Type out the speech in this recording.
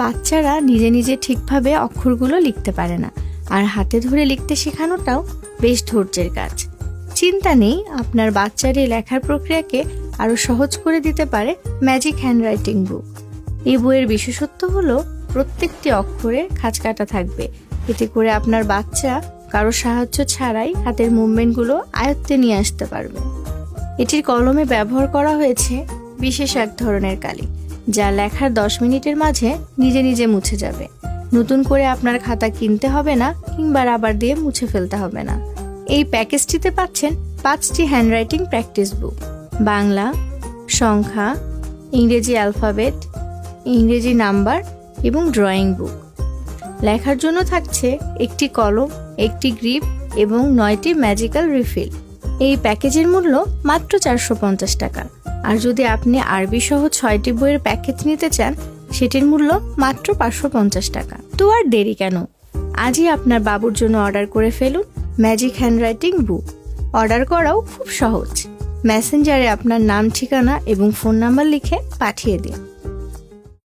বাচ্চারা নিজে নিজে ঠিকভাবে অক্ষরগুলো লিখতে পারে না, আর হাতে ধরে লিখতে শেখানোটাও বেশ ধৈর্যের কাজ। চিন্তা নেই, আপনার বাচ্চার এই লেখার প্রক্রিয়াকে আরো সহজ করে দিতে পারে ম্যাজিক হ্যান্ডরাইটিং বুক। এই বইয়ের বিশেষত্ব হলো প্রত্যেকটি অক্ষরে খাঁজ কাটা থাকবে, এতে করে আপনার বাচ্চা কারো সাহায্য ছাড়াই হাতের মুভমেন্টগুলো আয়ত্তে নিয়ে আসতে পারবে। এটির কলমে ব্যবহার করা হয়েছে বিশেষ এক ধরনের কালি, যা লেখার 10 মিনিটের মাঝে নিজে নিজে মুছে যাবে। নতুন করে আপনার খাতা কিনতে হবে না কিংবা রাবার দিয়ে মুছে ফেলতে হবে না। এই প্যাকেজটিতে পাচ্ছেন 5টি হ্যান্ডরাইটিং প্র্যাকটিস বুক, বাংলা, সংখ্যা, ইংরেজি অ্যালফাবেট, ইংরেজি নাম্বার এবং ড্রয়িং বুক। লেখার জন্য থাকছে একটি কলম, একটি গ্রিপ এবং 9টি ম্যাজিক্যাল রিফিল। এই প্যাকেজের মূল্য মাত্র 450 টাকা। আর যদি আপনি আরবি সহ 6টি বইয়ের প্যাকেজ নিতে চান, সেটির মূল্য মাত্র 550 টাকা। তো আর দেরি কেন, আজই আপনার বাবুর জন্য অর্ডার করে ফেলুন ম্যাজিক হ্যান্ডরাইটিং বুক। অর্ডার করাও খুব সহজ। মেসেঞ্জারে আপনার নাম, ঠিকানা এবং ফোন নাম্বার লিখে পাঠিয়ে দিন।